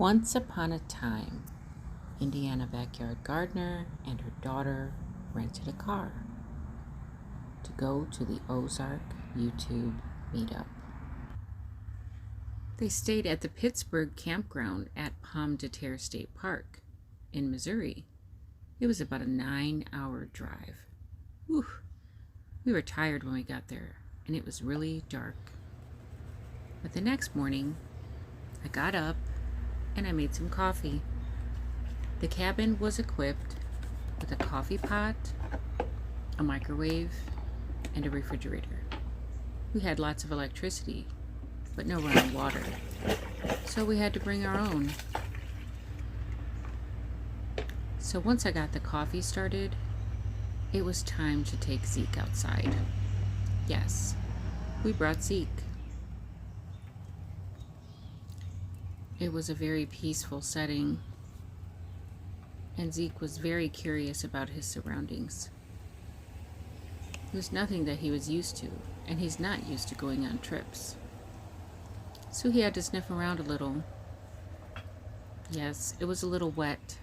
Once upon a time, Indiana backyard gardener and her daughter rented a car to go to the Ozark YouTube Meetup. They stayed at the Pittsburgh campground at Pomme De Terre State Park in Missouri. It was about a 9-hour drive. Whew. We were tired when we got there, and it was really dark. But the next morning, I got up and I made some coffee. The cabin was equipped with a coffee pot, a microwave, and a refrigerator. We had lots of electricity, but no running water, so we had to bring our own. So once I got the coffee started, it was time to take Zeke outside. Yes, we brought Zeke. It was a very peaceful setting, and Zeke was very curious about his surroundings. It was nothing that he was used to, and he's not used to going on trips. So he had to sniff around a little. Yes, it was a little wet.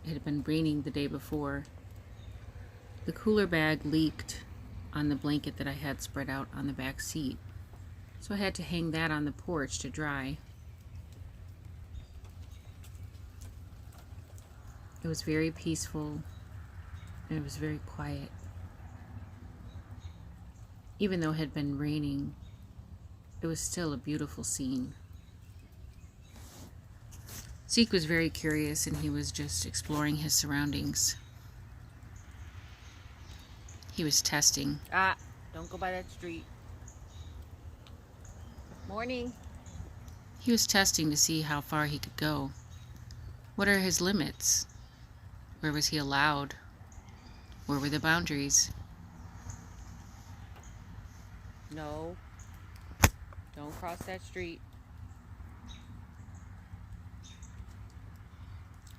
It had been raining the day before. The cooler bag leaked on the blanket that I had spread out on the back seat, so I had to hang that on the porch to dry. It was very peaceful, and it was very quiet. Even though it had been raining, it was still a beautiful scene. Zeke was very curious, and he was just exploring his surroundings. He was testing. Don't go by that street. Morning. He was testing to see how far he could go. What are his limits? Where was he allowed? Where were the boundaries? No. Don't cross that street.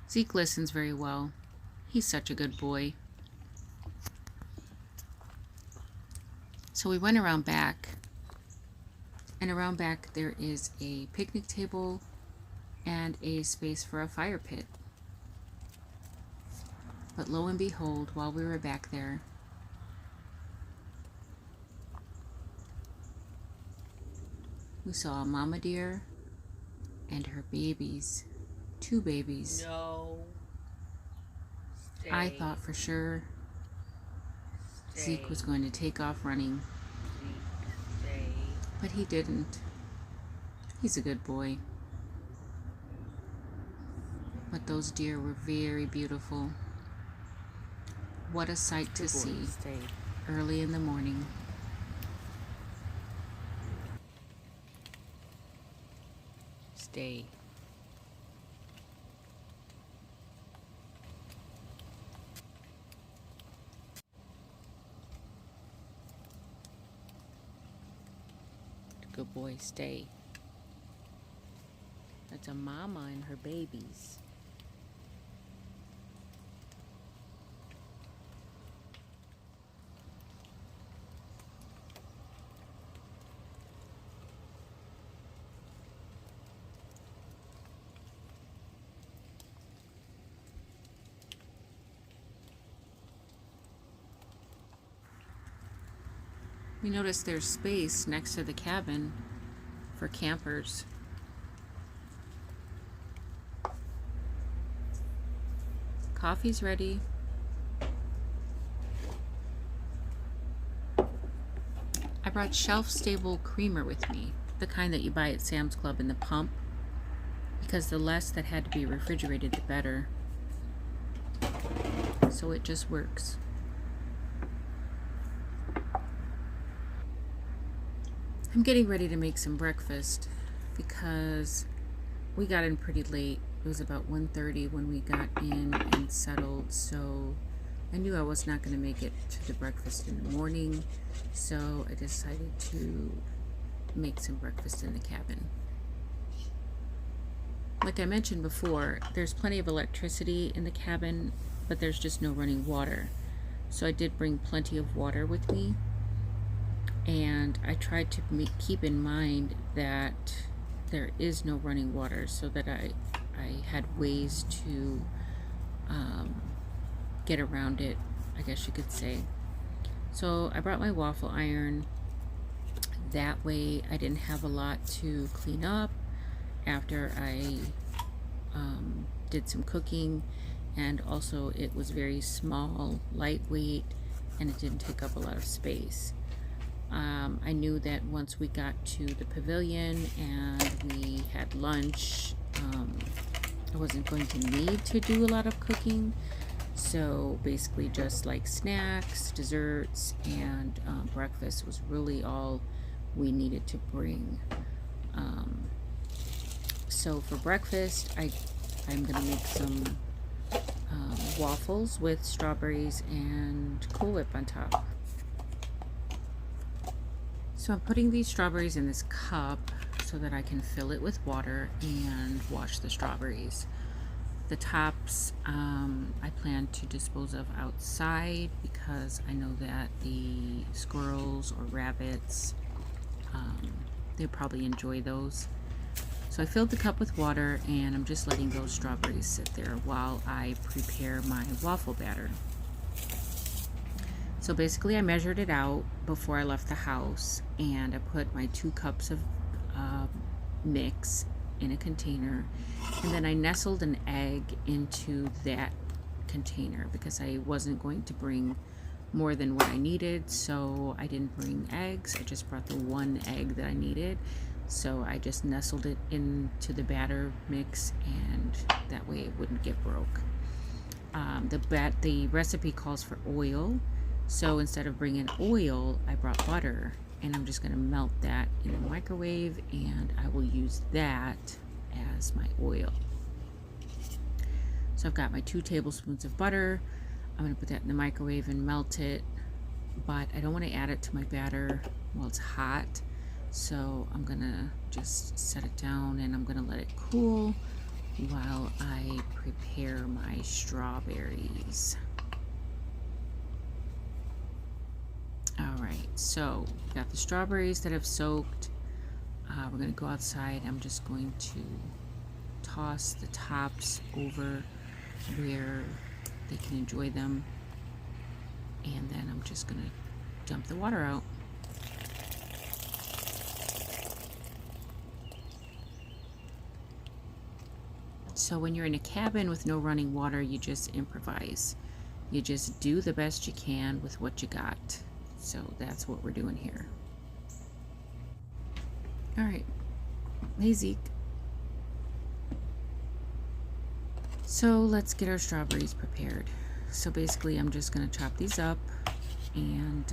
Zeke listens very well. He's such a good boy. So we went around back, and around back there is a picnic table and a space for a fire pit. But lo and behold, while we were back there, we saw a mama deer and her babies, 2 babies. No. Stay. I thought for sure Zeke was going to take off running, Stay. but he didn't. He's a good boy. But those deer were very beautiful. What a sight to see early in the morning. Stay. Good boy, stay. That's a mama and her babies. We noticed there's space next to the cabin for campers. Coffee's ready. I brought shelf-stable creamer with me, the kind that you buy at Sam's Club in the pump, because the less that had to be refrigerated, the better. So it just works. I'm getting ready to make some breakfast because we got in pretty late. It was about 1:30 when we got in and settled, so I knew I was not going to make it to the breakfast in the morning, so I decided to make some breakfast in the cabin. Like I mentioned before, there's plenty of electricity in the cabin, but there's just no running water. So I did bring plenty of water with me. And I tried to keep in mind that there is no running water, so that I had ways to get around it, I guess you could say. So I brought my waffle iron. That way I didn't have a lot to clean up after I did some cooking, and also it was very small, lightweight, and it didn't take up a lot of space. I knew that once we got to the pavilion and we had lunch, I wasn't going to need to do a lot of cooking. So basically just like snacks, desserts, and breakfast was really all we needed to bring. So for breakfast, I'm going to make some waffles with strawberries and Cool Whip on top. So I'm putting these strawberries in this cup so that I can fill it with water and wash the strawberries. The tops I plan to dispose of outside because I know that the squirrels or rabbits, they probably enjoy those. So I filled the cup with water and I'm just letting those strawberries sit there while I prepare my waffle batter. So basically I measured it out before I left the house, and I put my 2 cups of mix in a container, and then I nestled an egg into that container because I wasn't going to bring more than what I needed, so I didn't bring eggs. I just brought the 1 egg that I needed. So I just nestled it into the batter mix, and that way it wouldn't get broke. The recipe calls for oil, so instead of bringing oil, I brought butter, and I'm just going to melt that in the microwave, and I will use that as my oil. So I've got my 2 tablespoons of butter. I'm going to put that in the microwave and melt it, but I don't want to add it to my batter while it's hot. So I'm going to just set it down and I'm going to let it cool while I prepare my strawberries. Alright, so got the strawberries that have soaked. We're going to go outside. I'm just going to toss the tops over where they can enjoy them, and then I'm just going to dump the water out. So when you're in a cabin with no running water, you just improvise. You just do the best you can with what you got. So that's what we're doing here. All right. Hey, Zeke. So let's get our strawberries prepared. So basically I'm just going to chop these up, and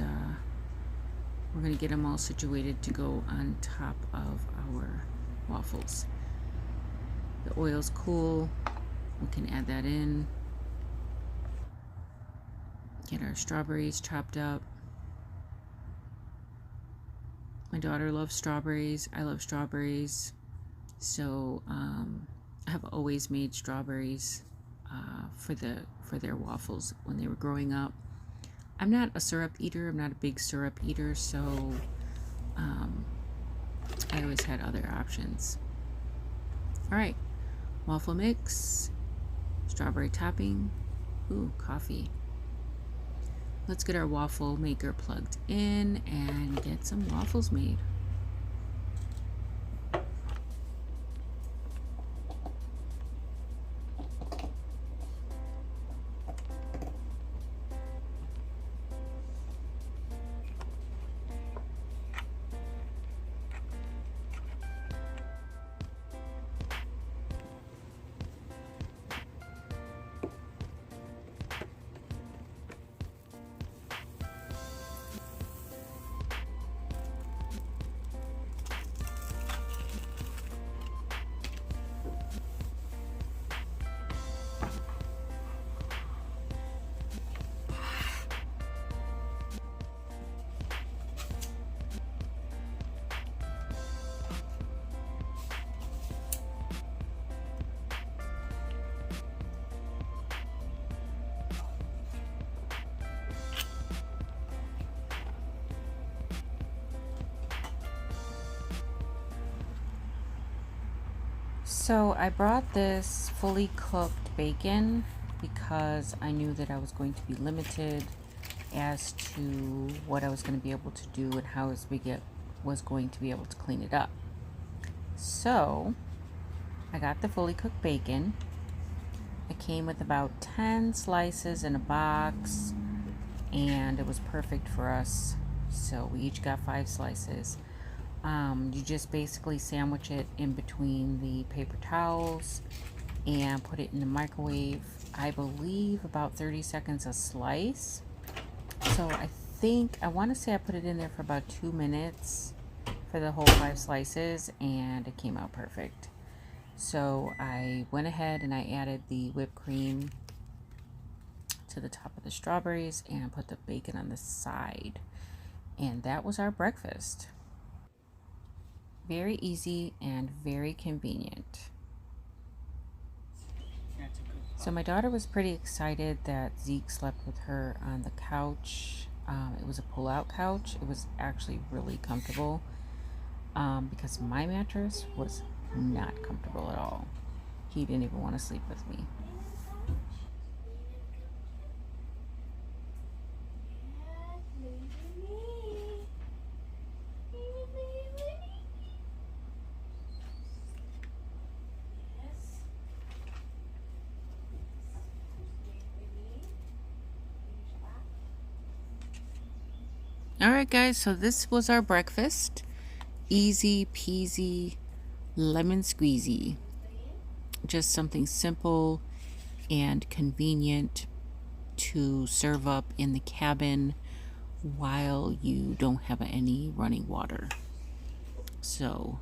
we're going to get them all situated to go on top of our waffles. The oil's cool. We can add that in. Get our strawberries chopped up. My daughter loves strawberries. I love strawberries. So I've always made strawberries for their waffles when they were growing up. I'm not a syrup eater. I'm not a big syrup eater, so I always had other options. All right. Waffle mix, strawberry topping, ooh, coffee. Let's get our waffle maker plugged in and get some waffles made. So I brought this fully cooked bacon because I knew that I was going to be limited as to what I was going to be able to do and how was going to be able to clean it up. So I got the fully cooked bacon. It came with about 10 slices in a box, and it was perfect for us. So we each got 5 slices. You just basically sandwich it in between the paper towels and put it in the microwave. I believe about 30 seconds a slice. So I want to say I put it in there for about 2 minutes for the whole 5 slices, and it came out perfect. So I went ahead and I added the whipped cream to the top of the strawberries and put the bacon on the side. And that was our breakfast. Very easy and very convenient. So my daughter was pretty excited that Zeke slept with her on the couch. It was a pull-out couch. It was actually really comfortable because my mattress was not comfortable at all. He didn't even want to sleep with me. Alright guys, so this was our breakfast. Easy peasy, lemon squeezy. Just something simple and convenient to serve up in the cabin while you don't have any running water. So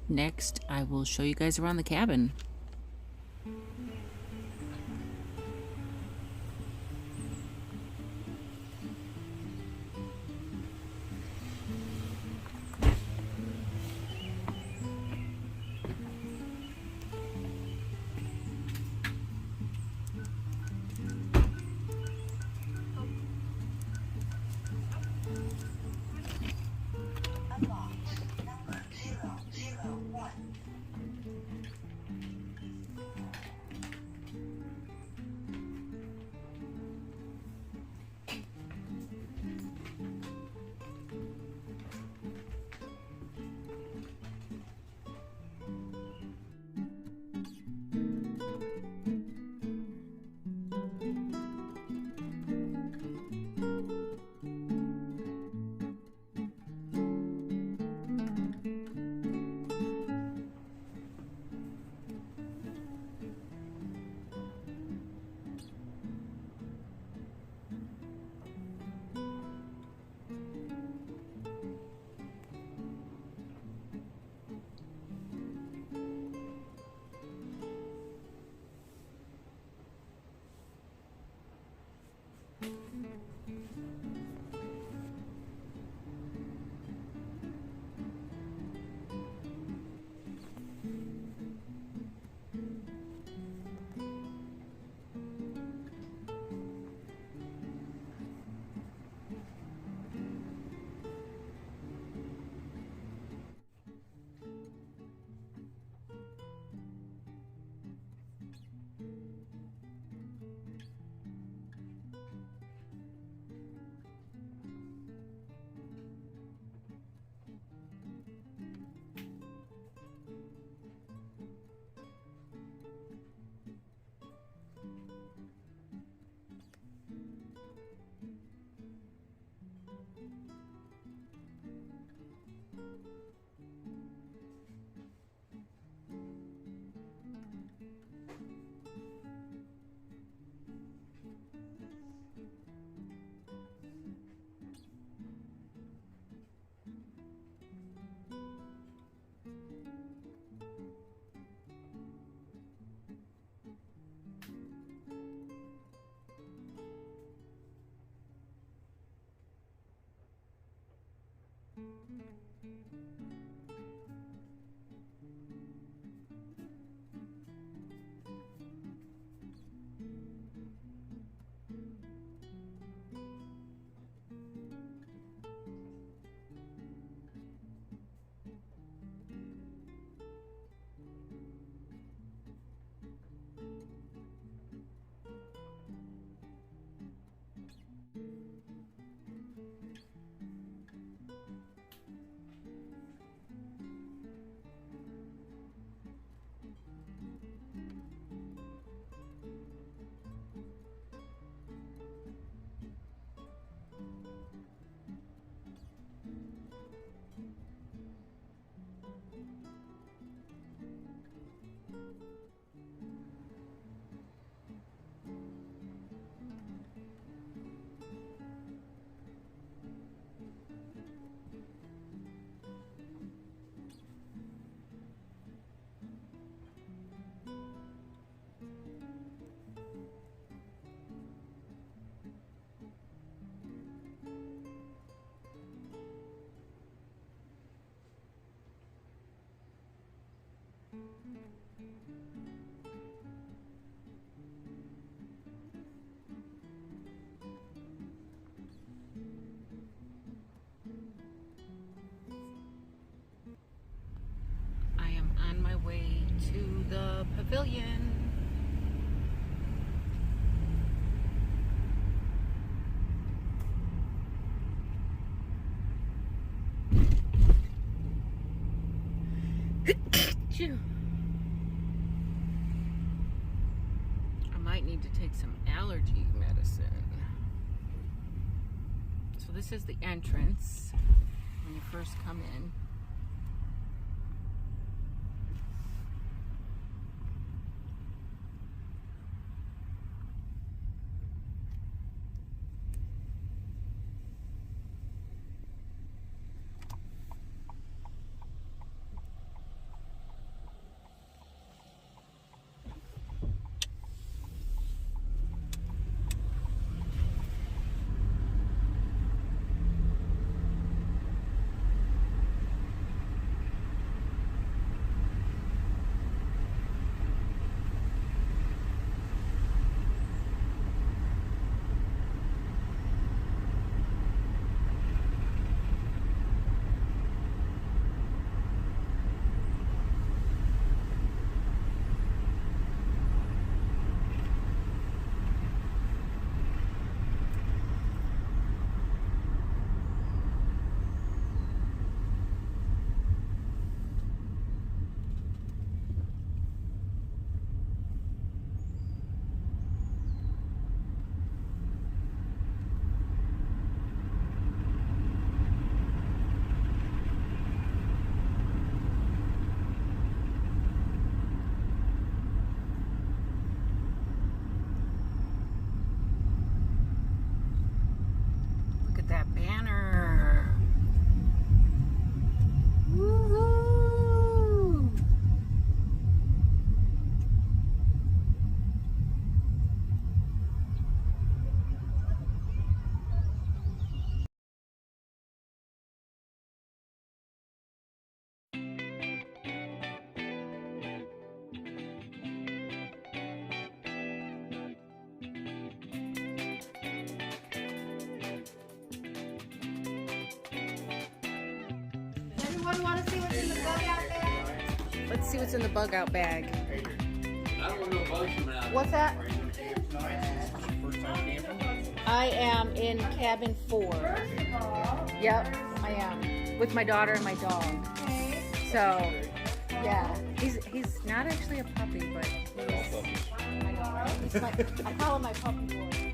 next I will show you guys around the cabin. I am on my way to the pavilion. I might need to take some allergy medicine. So this is the entrance when you first come in. That banner. Woohoo! Everyone want to see what's in the bug out there? Let's see what's in the bug out bag. I don't want no bugs coming out. What's that? Are you going to camp tonight? First time camping? I am in cabin 4. First of all, Yep, I am. With my daughter and my dog. okay, So, yeah. He's not actually a puppy, but he's, I know, right? He's my, I call him my puppy boy.